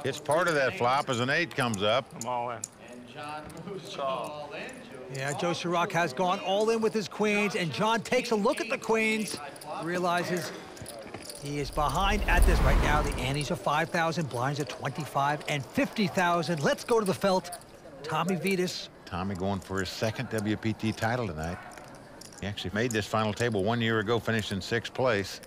It's part of that flop as an 8 comes up. I'm all in. Yeah, Joe Serock has gone all in with his queens, and John takes a look at the queens, realizes he is behind at this right now. The antes are 5,000, blinds are 25 and 50,000. Let's go to the felt. Tommy Vedes. Tommy going for his second WPT title tonight. He actually made this final table 1 year ago, finished in 6th place.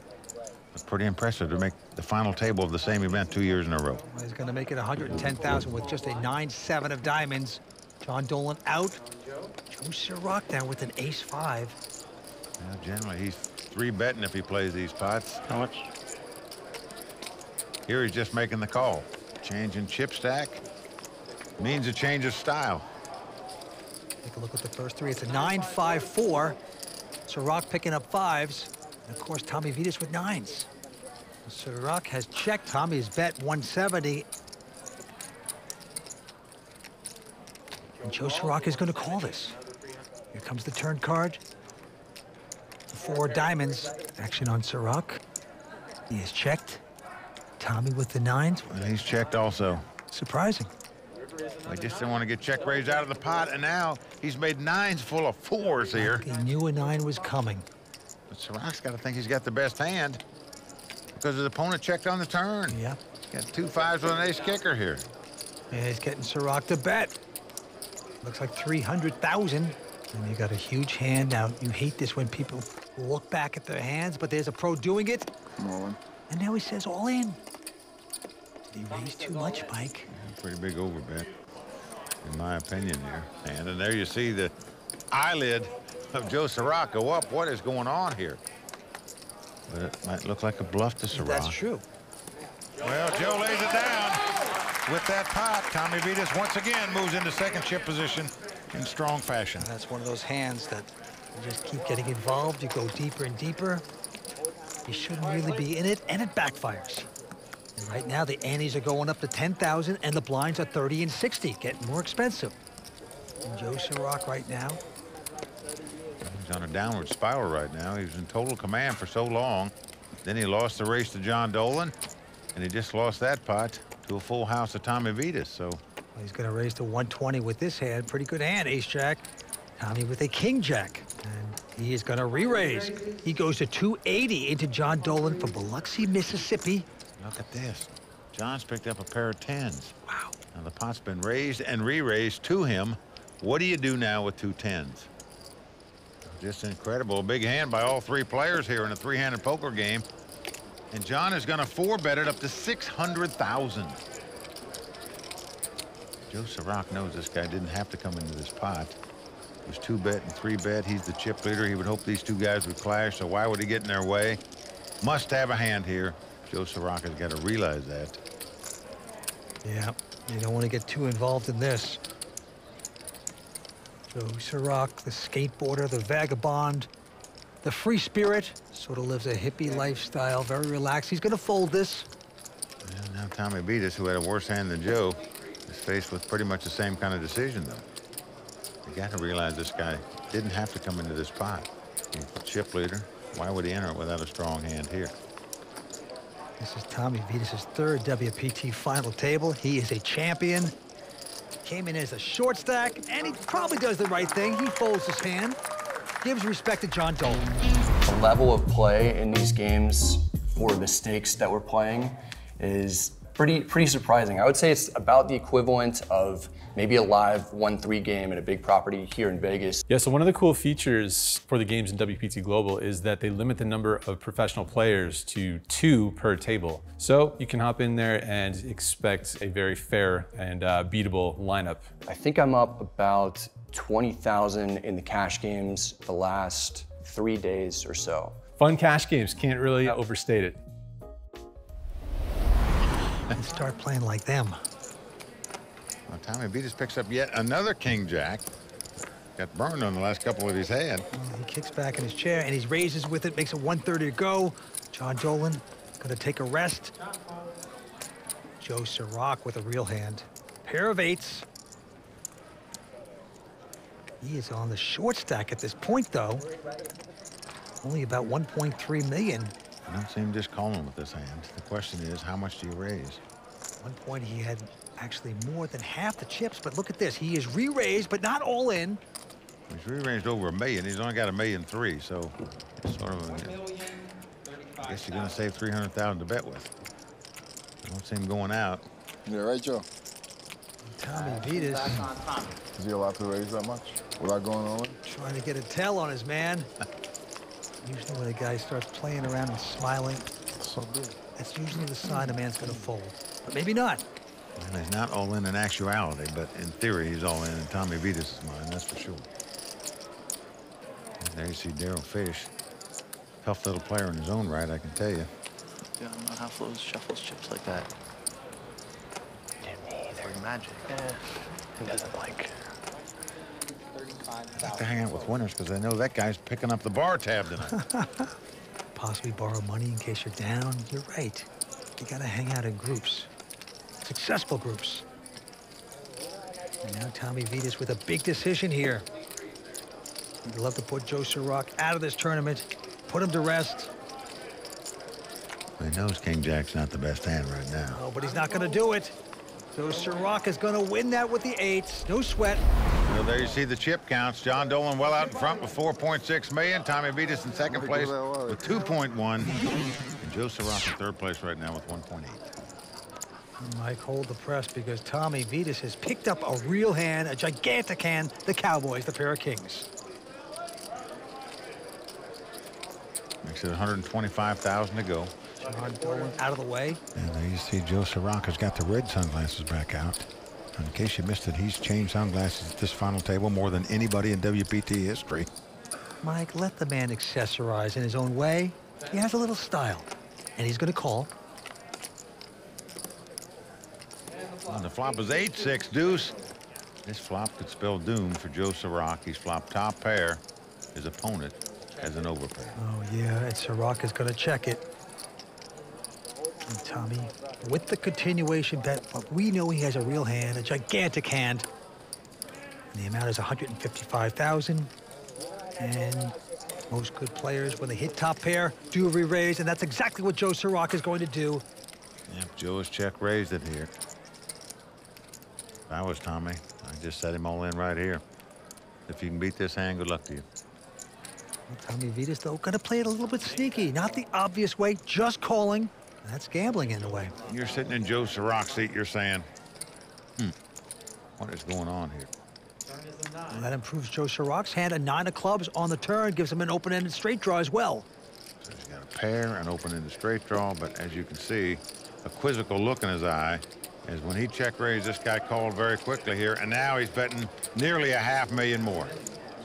It's pretty impressive to make the final table of the same event 2 years in a row. Well, he's going to make it 110,000 with just a 9-7 of diamonds. John Dolan out. Joe Serock down with an ace-5. Well, generally, he's 3-betting if he plays these pots. How much? Here he's just making the call. Change in chip stack means a change of style. Take a look at the first three. It's a 9-5-4. Serock picking up 5s. And of course, Tommy Vedes with 9s. Serock has checked. Tommy has bet 170. And Joe Serock is going to call this. Here comes the turn card. 4 diamonds. Action on Serock. He has checked. Tommy with the 9s. Well, he's checked also. Surprising. I just didn't want to get check raised out of the pot, and now he's made 9s full of 4s here. He knew a 9 was coming. But Serock's got to think he's got the best hand because his opponent checked on the turn. Yeah. He's got 2 5s with an ace kicker here. Yeah, he's getting Serock to bet. Looks like 300,000. And you got a huge hand. Now, you hate this when people look back at their hands, but there's a pro doing it. All in. And now he says all in. Did he raise too much, Mike? Yeah, pretty big overbet, in my opinion here. And there you see the eyelid of Joe Serock go up. What is going on here? But it might look like a bluff to Serock. That's true. Well, Joe lays it down with that pot. Tommy Vedes once again moves into second chip position in strong fashion. That's one of those hands that you just keep getting involved. You go deeper and deeper. You shouldn't really be in it, and it backfires. And right now, the antes are going up to 10,000, and the blinds are 30 and 60, getting more expensive. And Joe Serock right now. He's on a downward spiral right now. He was in total command for so long. Then he lost the race to John Dolan, and he just lost that pot to a full house of Tommy Vedes. So he's going to raise to 120 with this hand. Pretty good hand, ace-jack. Tommy with a king-jack. And he is going to re-raise. He goes to 280 into John Dolan from Biloxi, Mississippi. look at this. John's picked up a pair of 10s. Wow. Now the pot's been raised and re-raised to him. What do you do now with 2 10s? Just incredible. A big hand by all 3 players here in a 3-handed poker game. And John is going to 4-bet it up to 600,000. Joe Serock knows this guy didn't have to come into this pot. It was 2-bet and 3-bet. He's the chip leader. He would hope these 2 guys would clash, so why would he get in their way? Must have a hand here. Joe Serock has got to realize that. Yeah, you don't want to get too involved in this. Joe Serock, the skateboarder, the vagabond, the free spirit, sort of lives a hippie lifestyle, very relaxed. He's going to fold this. And now Tommy Vedes, who had a worse hand than Joe, is faced with pretty much the same kind of decision, though. You got to realize this guy didn't have to come into this pot. He's the chip leader. Why would he enter it without a strong hand here? This is Tommy Vedes' 3rd WPT final table. He is a champion. Came in as a short stack, and he probably does the right thing. He folds his hand, gives respect to John Dolan. The level of play in these games for the stakes that we're playing is pretty surprising. I would say it's about the equivalent of maybe a live 1-3 game at a big property here in Vegas. Yeah, so one of the cool features for the games in WPT Global is that they limit the number of professional players to 2 per table. So you can hop in there and expect a very fair and beatable lineup. I think I'm up about 20,000 in the cash games the last 3 days or so. Fun cash games, can't really overstate it. And start playing like them. Well, Tommy Vedes picks up yet another king-jack. Got burned on the last couple of his hand. He kicks back in his chair, and he raises with it, makes it 130 to go. John Dolan gonna take a rest. Joe Serock with a real hand. Pair of 8s. He is on the short stack at this point, though. Only about 1.3 million. I don't see him just calling with this hand. The question is, how much do you raise? At one point, he had actually more than half the chips, but look at this. He is re-raised, but not all in. He's re-raised over $1 million. He's only got $1.3 million, so it's sort of, I guess you're going to save $300,000 to bet with. I don't see him going out. Yeah, right, Joe. Tommy Vedes Is he allowed to raise that much without going all in? trying to get a tell on his man. Usually when a guy starts playing around and smiling, So good. that's usually the sign a man's going to fold. But maybe not. And he's not all in actuality, but in theory, he's all in Tommy Vedes' mind, that's for sure. And there you see Darryl Fish. Tough little player in his own right, I can tell you. Yeah, I don't know how Flo shuffles chips like that. Or magic. Yeah, he doesn't like. I like to hang out with winners because I know that guy's picking up the bar tab tonight. Possibly borrow money in case you're down. You're right. You got to hang out in groups. Successful groups. And now Tommy Vedes with a big decision here. He'd love to put Joe Serock out of this tournament, put him to rest. He knows King Jack's not the best hand right now. Oh, but he's not going to do it. Joe Serock is going to win that with the eights. No sweat. Well, there you see the chip counts. John Dolan well out in front with 4.6 million. Tommy Vedes in second place with 2.1. And Joe Serock in third place right now with 1.8. Mike, hold the press because Tommy Vedes has picked up a real hand, a gigantic hand, the Cowboys, the pair of kings. Makes it 125,000 to go. John Dolan out of the way. And there you see Joe Serock has got the red sunglasses back out. And in case you missed it, he's changed sunglasses at this final table more than anybody in WPT history. Mike, let the man accessorize in his own way. He has a little style, and he's going to call. And the flop is 8-6 deuce. This flop could spell doom for Joe Serock. He's flopped top pair. His opponent has an overpair. Oh, yeah, and Serock is going to check it. And Tommy, with the continuation bet, but we know he has a real hand, a gigantic hand. And the amount is 155,000. And most good players, when they hit top pair, do a re-raise, and that's exactly what Joe Serock is going to do. Yep, Joe has check raised it here. If I was Tommy, I'd just set him all in right here. If you can beat this hand, good luck to you. Tommy Vedes, though, going to play it a little bit sneaky. Not the obvious way, just calling. That's gambling in a way. You're sitting in Joe Serock's seat, you're saying, what is going on here? And that improves Joe Serock's hand. A 9 of clubs on the turn gives him an open-ended straight draw as well. So he's got a pair and open in the straight draw, but as you can see, a quizzical look in his eye as when he check raised, this guy called very quickly here, and now he's betting nearly $500,000 more.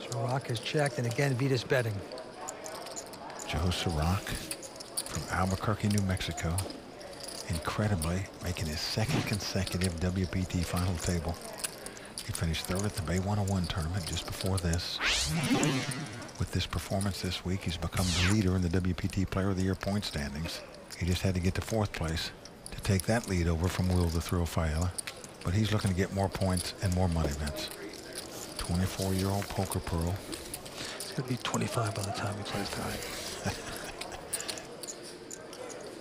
Serock is checked, and again, Vedes betting. Joe Serock from Albuquerque, New Mexico, incredibly making his second consecutive WPT final table. He finished third at the Bay 101 tournament just before this. With this performance this week, he's become the leader in the WPT Player of the Year point standings. He just had to get to fourth place to take that lead over from Will the Thrill Fiala. But he's looking to get more points and more money, Vince. 24-year-old poker pro. It's going to be 25 by the time he plays tonight.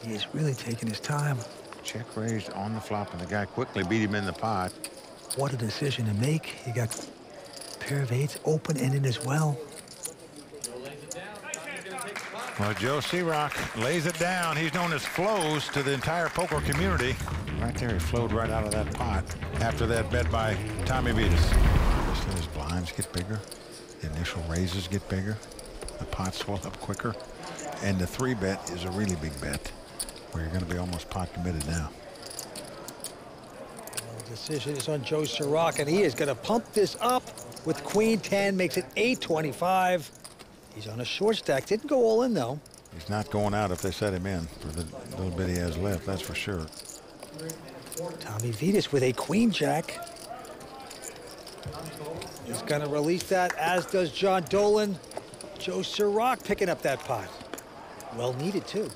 He's really taking his time. Check raised on the flop, and the guy quickly beat him in the pot. What a decision to make. He got a pair of eights open-ended as well. Well, Joe Serock lays it down. He's known as flows to the entire poker community. Right there, he flowed right out of that pot after that bet by Tommy Vedes. His blinds get bigger. The initial raises get bigger. The pots swell up quicker. And the 3-bet is a really big bet where you're going to be almost pot committed now. Well, the decision is on Joe Serock, and he is going to pump this up with Queen 10, makes it 825. He's on a short stack. Didn't go all in, though. He's not going out if they set him in for the little bit he has left, that's for sure. Tommy Vedes with a Queen Jack. He's going to release that, as does John Dolan. Joe Serock picking up that pot. Well needed, too.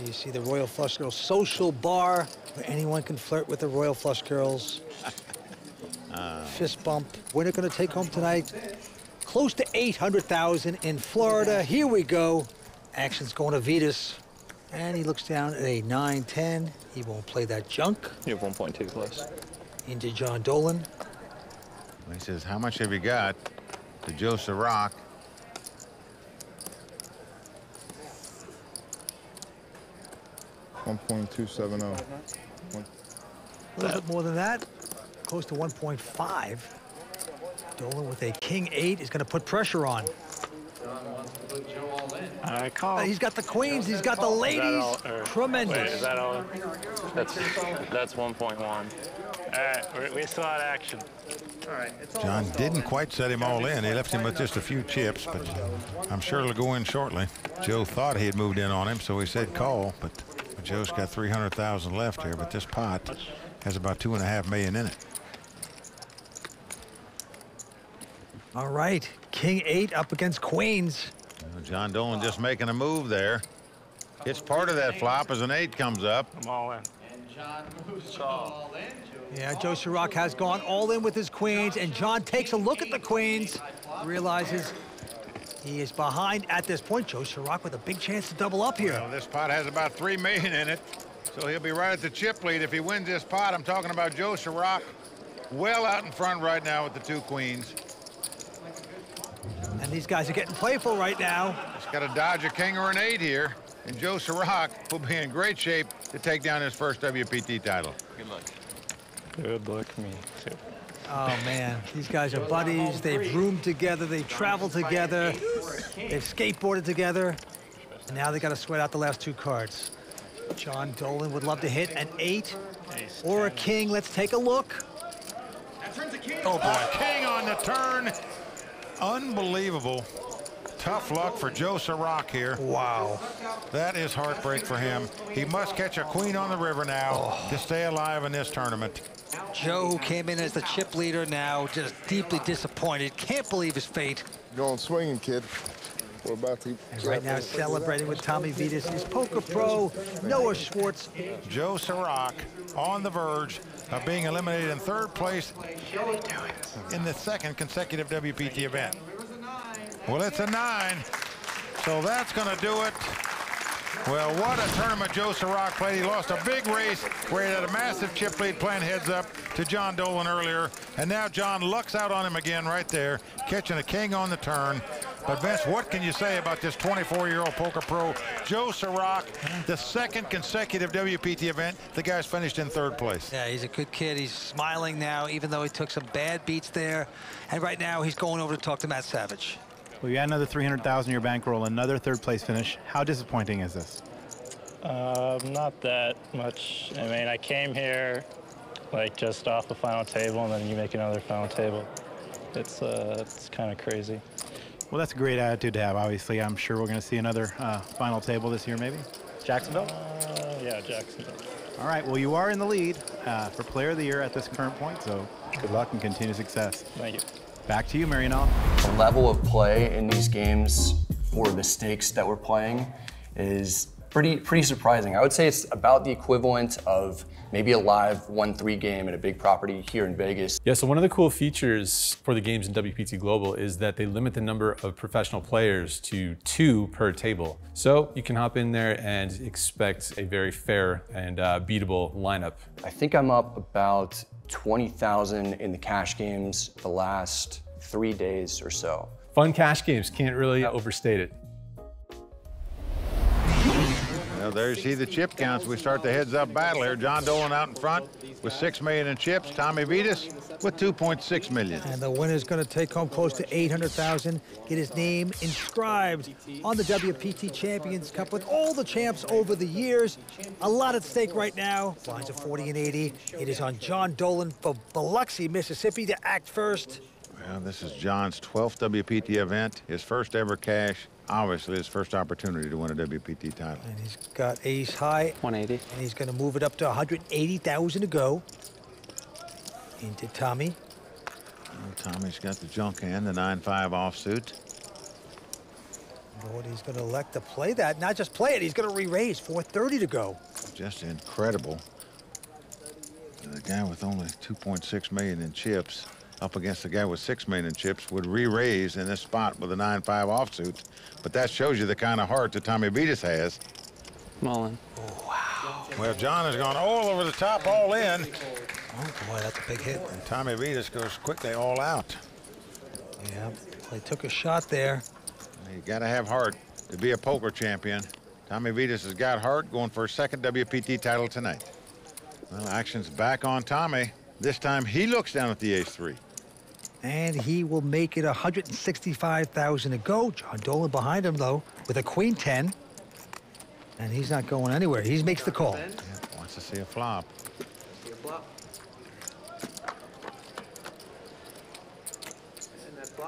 You see the Royal Flush Girls social bar where anyone can flirt with the Royal Flush Girls. Fist bump. Winner going to take home tonight close to $800,000 in Florida. Here we go. Action's going to Vedes. And he looks down at a 9-10. He won't play that junk. You have 1.2 close. Into John Dolan. He says, how much have you got? To Joe Serock. $1.270. A little bit more than that. Close to 1.5. Dolan with a king-8 is going to put pressure on. I call. He's got the queens. He's got the ladies. Tremendous. Wait, is that all? That's 1.1. All right, we still had action. All right. John didn't quite set him all in. He left him with just a few chips, but I'm sure it'll go in shortly. Joe thought he had moved in on him, so he said call, but Joe's got 300,000 left here, but this pot has about $2.5 million in it. All right, king-8 up against queens. John Dolan just making a move there. It's part of that flop as an 8 comes up. I'm all in. Yeah, Joe Serock has gone all in with his queens, and John takes a look at the queens, realizes he is behind at this point. Joe Serock with a big chance to double up here. Well, this pot has about $3 million in it, so he'll be right at the chip lead if he wins this pot. I'm talking about Joe Serock well out in front right now with the 2 queens. And these guys are getting playful right now. He's got to dodge a king or an 8 here, and Joe Serock will be in great shape to take down his first WPT title. Good luck. Good luck, me too. Oh, man, these guys are buddies. They've roomed together. They've traveled together. They've skateboarded together. And now they got to sweat out the last 2 cards. John Dolan would love to hit an 8 or a king. Let's take a look. Oh, boy, king on the turn. Unbelievable. Tough luck for Joe Serock here. Wow. That is heartbreak for him. He must catch a queen on the river now to stay alive in this tournament. Joe, who came in as the chip leader, now just deeply disappointed. Can't believe his fate. Going swinging, kid. We're about to. And right now celebrating with Tommy Vedes, his poker pro, Noah Schwartz. Joe Serock on the verge of being eliminated in 3rd place in the 2nd consecutive WPT event. Well, it's a 9, so that's going to do it. Well, what a tournament Joe Serock played. He lost a big race where he had a massive chip lead playing heads up to John Dolan earlier. And now John lucks out on him again right there, catching a king on the turn. But Vince, what can you say about this 24-year-old poker pro, Joe Serock, the 2nd consecutive WPT event? The guy's finished in 3rd place. Yeah, he's a good kid. He's smiling now, even though he took some bad beats there. And right now he's going over to talk to Matt Savage. Well, you had another 300,000 in your bankroll, another 3rd place finish. How disappointing is this? Not that much. I mean, I came here like just off the final table, and then you make another final table. It's kind of crazy. Well, that's a great attitude to have. Obviously, I'm sure we're going to see another final table this year, maybe. Jacksonville? Yeah, Jacksonville. All right. Well, you are in the lead for Player of the Year at this current point, so good luck and continued success. Thank you. Back to you, Marianelle. The level of play in these games for the stakes that we're playing is pretty surprising. I would say it's about the equivalent of maybe a live 1-3 game at a big property here in Vegas. Yeah, so one of the cool features for the games in WPT Global is that they limit the number of professional players to 2 per table. So you can hop in there and expect a very fair and beatable lineup. I think I'm up about 20,000 in the cash games the last 3 days or so. Fun cash games, can't really overstate it. Well, there you see the chip counts. We start the heads-up battle here. John Dolan out in front with $6 million in chips. Tommy Vedes with $2.6 million. And the winner's going to take home close to $800,000, get his name inscribed on the WPT Champions Cup with all the champs over the years. A lot at stake right now. Lines of 40 and 80. It is on John Dolan for Biloxi, Mississippi to act first. Well, this is John's 12th WPT event, his first ever cash. Obviously, his first opportunity to win a WPT title. And he's got ace high. 180. And he's going to move it up to 180,000 to go. Into Tommy. Well, Tommy's got the junk hand, the 9-5 offsuit. Lord, he's going to elect to play that. Not just play it, he's going to re-raise. 430 to go. Just incredible. The guy with only 2.6 million in chips up against the guy with 6 million in chips would re-raise in this spot with a 9-5 offsuit. But that shows you the kind of heart that Tommy Vedes has. Mullen. Well, John has gone all over the top, all in. Oh, boy, that's a big hit. And Tommy Vedes goes quickly all out. Yeah, they took a shot there. You got to have heart to be a poker champion. Tommy Vedes has got heart, going for a second WPT title tonight. Well, action's back on Tommy. This time he looks down at the ace-3. And he will make it 165,000 to go. John Dolan behind him, though, with a queen-10. And he's not going anywhere. He makes the call. Yeah, wants to see a flop.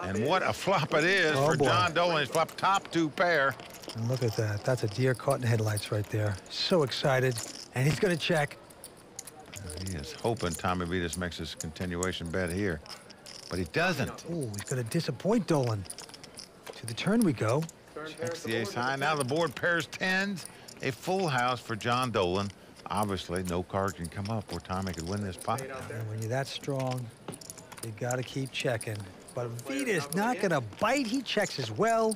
And what a flop it is for boy. John Dolan. He's flopped top 2 pair. And look at that. That's a deer caught in the headlights right there. So excited. And he's going to check. He is hoping Tommy Vedes makes his continuation bet here, but he doesn't. Oh, he's going to disappoint Dolan. To the turn we go. Checks the ace high. Now the board pairs 10s. A full house for John Dolan. Obviously, no card can come up where Tommy could win this pot. And when you're that strong, you got to keep checking. But Vedes not going to bite. He checks as well.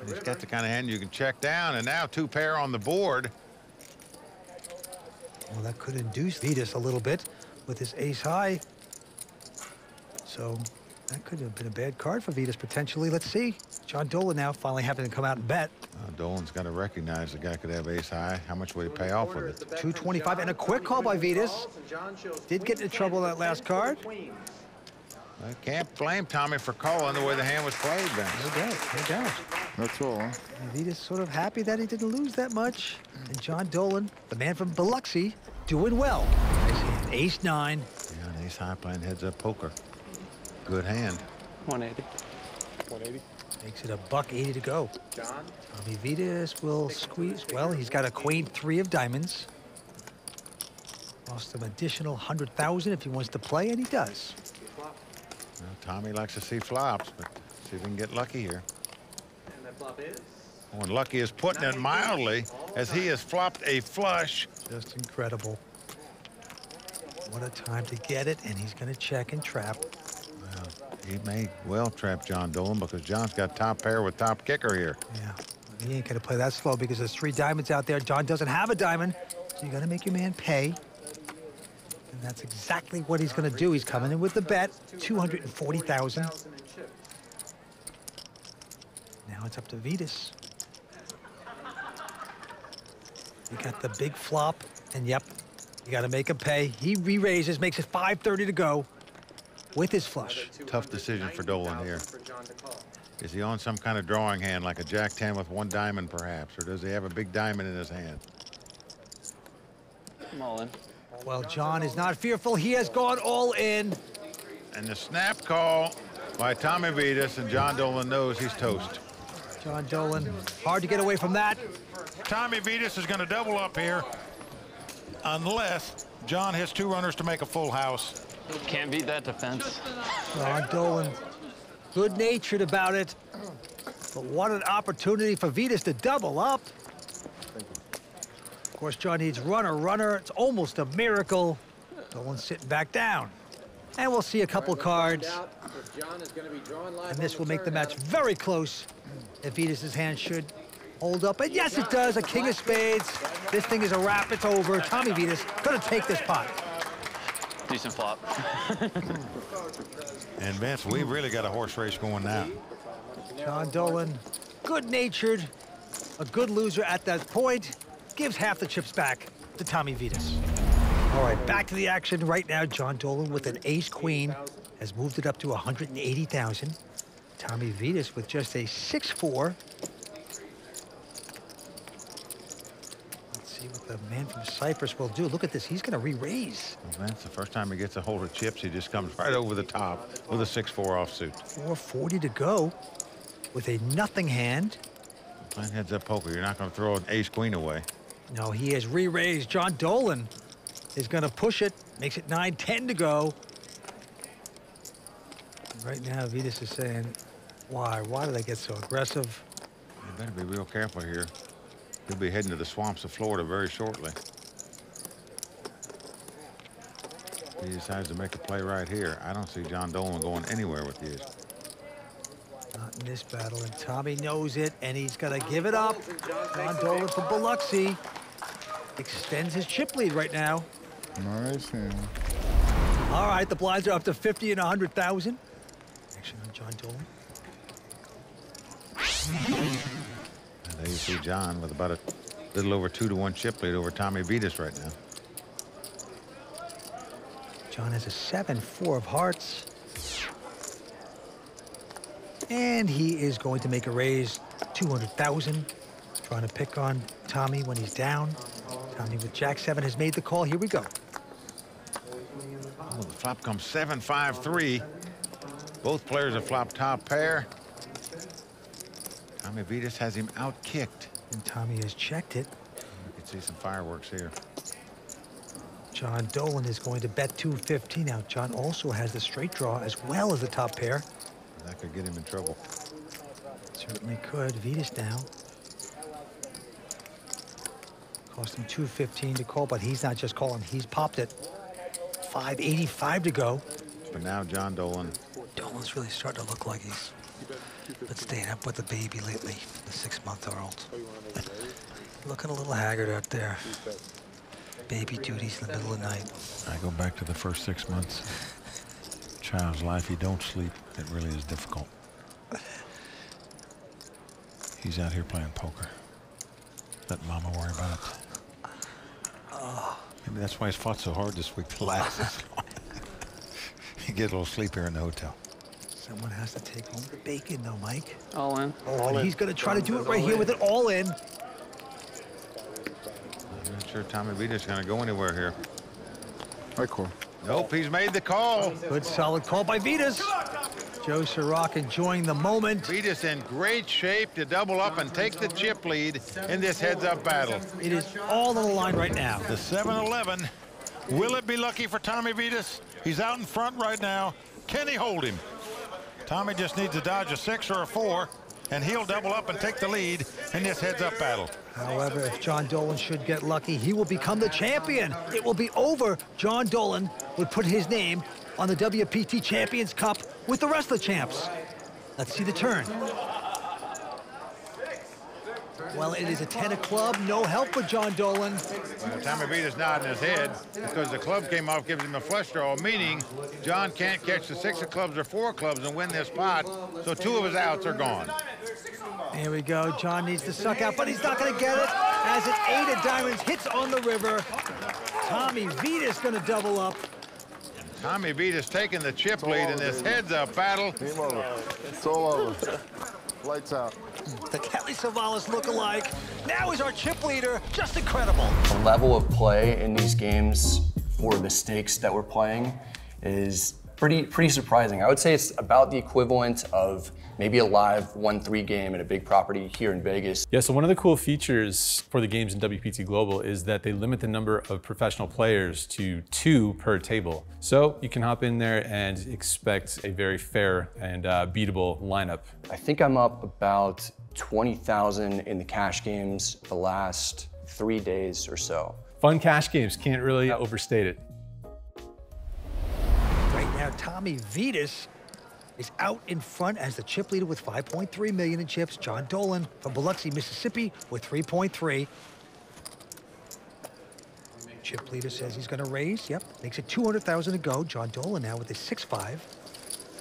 He's got the kind of hand you can check down, and now 2 pair on the board. Well, that could induce Vedes a little bit with his ace high. So that could have been a bad card for Vedes potentially. Let's see. John Dolan now finally having to come out and bet. Dolan's got to recognize the guy could have ace high. How much would he pay off with it? 225 and a quick call by Vedes. Did get into trouble that last card. I can't blame Tommy for calling the way the hand was played, Ben. No doubt, no doubt. That's all, huh? And Vedes sort of happy that he didn't lose that much. And John Dolan, the man from Biloxi, doing well. Ace 9. Yeah, an ace high playing heads up poker. Good hand. 180. 180. Makes it a $180 to go. Tommy Vedes will squeeze. Well, he's got a queen-3 of diamonds. Lost an additional 100,000 if he wants to play, and he does. Well, Tommy likes to see flops, but see if we can get lucky here. And that flop is? Oh, and lucky is putting it mildly, as he has flopped a flush. Just incredible. What a time to get it, and he's going to check and trap. Well, he may well trap John Dolan because John's got top pair with top kicker here. Yeah, he ain't going to play that slow because there's 3 diamonds out there. John doesn't have a diamond, so you got to make your man pay. And that's exactly what he's going to do. He's coming in with the bet, 240,000. Now it's up to Vedes. You got the big flop, and yep, you got to make him pay. He re-raises, makes it 530 to go with his flush. Tough decision for Dolan here. Is he on some kind of drawing hand, like a Jack-10 with 1 diamond, perhaps? Or does he have a big diamond in his hand? Mullen. Well, John is not fearful. He has gone all in. And the snap call by Tommy Vedes, and John Dolan knows he's toast. John Dolan, hard to get away from that. Tommy Vedes is going to double up here unless John has 2 runners to make a full house. Can't beat that defense. John Dolan, good-natured about it. But what an opportunity for Vedes to double up. Of course, John needs runner. It's almost a miracle. Dolan's sitting back down. And we'll see a couple cards. And this will make the match very close. If Vedes' hand should hold up. And yes, it does. A king of spades. This thing is a wrap. It's over. Tommy Vedes going to take this pot. Decent flop. And Vince, we've really got a horse race going now. John Dolan, good-natured, a good loser at that point, gives half the chips back to Tommy Vedes. All right, back to the action right now. John Dolan with an ace-queen has moved it up to 180,000. Tommy Vedes with just a 6-4. Let's see what the man from Cyprus will do. Look at this. He's going to re-raise. Well, Vince, the first time he gets a hold of chips, he just comes right over the top with a 6-4 offsuit. 440 to go with a nothing hand. Playing heads up poker, you're not going to throw an ace-queen away. No, he has re-raised. John Dolan is going to push it. Makes it 9-10 to go. Right now, Vedes is saying, why? Why do they get so aggressive? You better be real careful here. He'll be heading to the swamps of Florida very shortly. He decides to make a play right here. I don't see John Dolan going anywhere with these. Not Not in this battle, and Tommy knows it, and he's gonna give it up. John Dolan from Biloxi extends his chip lead right now. Nice hand. All right, the blinds are up to 50 and 100,000. Action on John Dolan. And there you see John with about a little over 2-to-1 chip lead over Tommy Vedes right now. John has a 7-4 of hearts. And he is going to make a raise, 200,000. Trying to pick on Tommy when he's down. Tommy with Jack-7 has made the call. Here we go. Oh, the flop comes 7-5-3. Both players have flopped top pair. Tommy Vedes has him out-kicked. And Tommy has checked it. You can see some fireworks here. John Dolan is going to bet 250. Now, John also has the straight draw as well as the top pair. That could get him in trouble. Certainly could. Vedes now. Cost him 215 to call, but he's not just calling. He's popped it. 585 to go. But now John Dolan. Dolan's really starting to look like he's been staying up with the baby lately, the 6-month-old. Looking a little haggard out there. Baby duties in the middle of the night. I go back to the first 6 months. Child's life, you don't sleep. It really is difficult. He's out here playing poker. Let Mama worry about it. Maybe that's why he's fought so hard this week to last this long. He get a little sleep here in the hotel. Someone has to take home the bacon, though, Mike. All in. Oh, and he's going to try to do it right here with it all in. I'm not sure Tommy Vedes is going to go anywhere here. Right call. Nope, he's made the call. Good, solid call by Vedes. Joe Serock enjoying the moment. Vedes in great shape to double up and take the chip lead in this heads-up battle. It is all on the line right now. The 7-11. Will it be lucky for Tommy Vedes? He's out in front right now. Can he hold him? Tommy just needs to dodge a 6 or a 4, and he'll double up and take the lead in this heads-up battle. However, if John Dolan should get lucky, he will become the champion. It will be over. John Dolan would put his name on the WPT Champions Cup with the rest of the champs. Let's see the turn. Well, it is a 10 of club. No help for John Dolan. Tommy Vedes nodding his head because the club came off, gives him a flush draw, meaning John can't catch the 6 of clubs or 4 of clubs and win this pot, so 2 of his outs are gone. Here we go. John needs to suck out, but he's not going to get it as an 8 of diamonds hits on the river. Tommy Vedes going to double up. Tommy Vedes taking the chip lead in this heads-up battle. Game over. It's all over. Lights out. The Kelly Savalas look-alike. Now is our chip leader. Just incredible. The level of play in these games for the stakes that we're playing is pretty surprising. I would say it's about the equivalent of maybe a live 1-3 game at a big property here in Vegas. Yeah, so one of the cool features for the games in WPT Global is that they limit the number of professional players to 2 per table. So you can hop in there and expect a very fair and beatable lineup. I think I'm up about 20,000 in the cash games the last 3 days or so. Fun cash games, can't really overstate it. Right now, Tommy Vedes is out in front as the chip leader with 5.3 million in chips. John Dolan from Biloxi, Mississippi with 3.3. Chip leader says he's going to raise. Yep, makes it 200,000 to go. John Dolan now with his 6-5.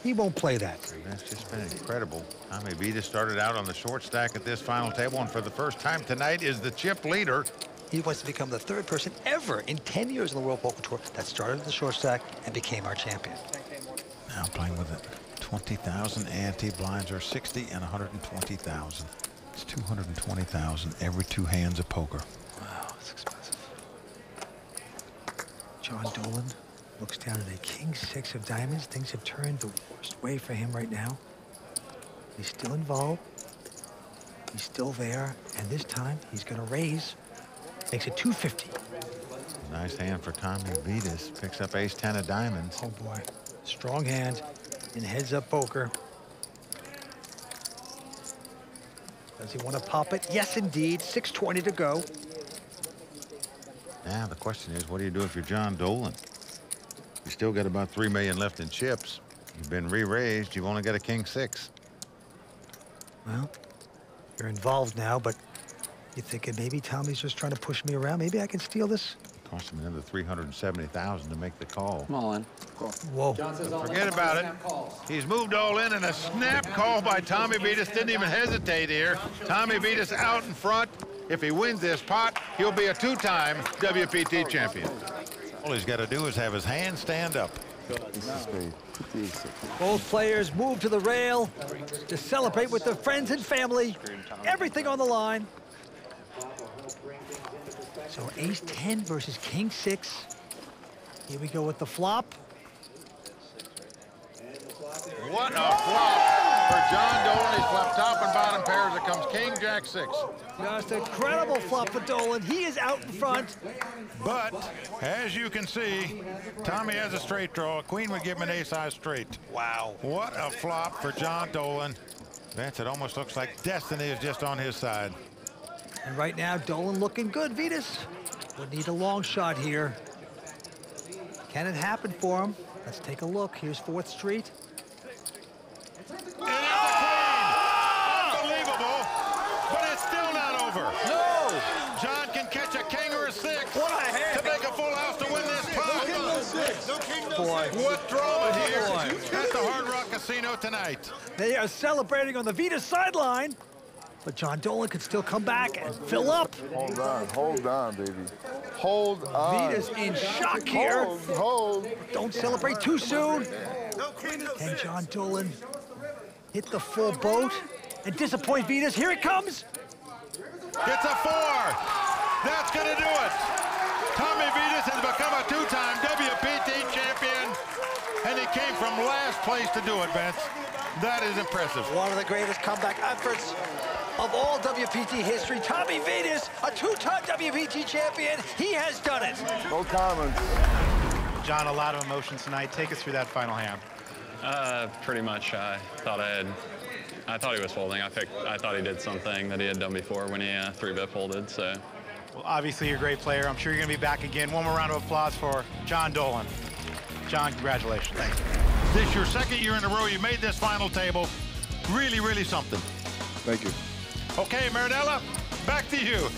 He won't play that. That's just been incredible. Tommy Vedes started out on the short stack at this final table, and for the first time tonight is the chip leader. He wants to become the 3rd person ever in 10 years on the World Poker Tour that started at the short stack and became our champion. Now playing with it. 20,000 ante, blinds are 60 and 120,000. It's 220,000 every 2 hands of poker. Wow, it's expensive. John Dolan looks down at a king-6 of diamonds. Things have turned the worst way for him right now. He's still involved. He's still there, and this time he's going to raise. Makes it 250. Nice hand for Tommy Vedes. Picks up ace-10 of diamonds. Oh boy, strong hand in heads-up poker. Does he want to pop it? Yes, indeed. 620 to go. Now the question is, what do you do if you're John Dolan? You still got about 3 million left in chips. You've been re-raised. You've only got a king-6. Well, you're involved now, but you thinking maybe Tommy's just trying to push me around? Maybe I can steal this? Cost him another $370,000 to make the call. I'm all in. Whoa. Forget about it. He's moved all in, and a snap call by Tommy Vedes. Didn't even hesitate here. Tommy Vedes out in front. If he wins this pot, he'll be a two-time WPT champion. All he's got to do is have his hand stand up. Both players move to the rail to celebrate with their friends and family. Everything on the line. So ace 10 versus king 6. Here we go with the flop. What a flop for John Dolan. He's flipped top and bottom pairs. It comes king, jack 6. Just an incredible flop for Dolan. He is out in front. But, as you can see, Tommy has a straight draw. A queen would give him an ace-high straight. Wow. What a flop for John Dolan. Vince, it almost looks like destiny is just on his side. And right now, Dolan looking good. Vedes would need a long shot here. Can it happen for him? Let's take a look. Here's 4th Street. It is a queen! Unbelievable! But it's still not over. No! John can catch a king or a 6 What a hand! to make a full house to win this pot. Boy. What drama here Boy. at the Hard Rock Casino tonight. They are celebrating on the Vedes sideline. But John Dolan could still come back and fill up. Hold on, baby. Hold on. Vedes in shock here. Hold. Don't celebrate too soon. Can John Dolan hit the full boat and disappoint Vedes? Here it comes. It's a 4. That's going to do it. Tommy Vedes has become a 2-time WPT champion, and he came from last place to do it, Vince. That is impressive. One of the greatest comeback efforts of all WPT history. Tommy Vedes, a 2-time WPT champion. He has done it. No comments. John, a lot of emotions tonight. Take us through that final hand. Pretty much. I thought he was folding. I thought he did something that he had done before when he 3-bet folded. So. Well, obviously, you're a great player. I'm sure you're going to be back again. One more round of applause for John Dolan. John, congratulations. Thank you. This is your 2nd year in a row you made this final table. Really, really something. Thank you. Okay, Marinella, back to you.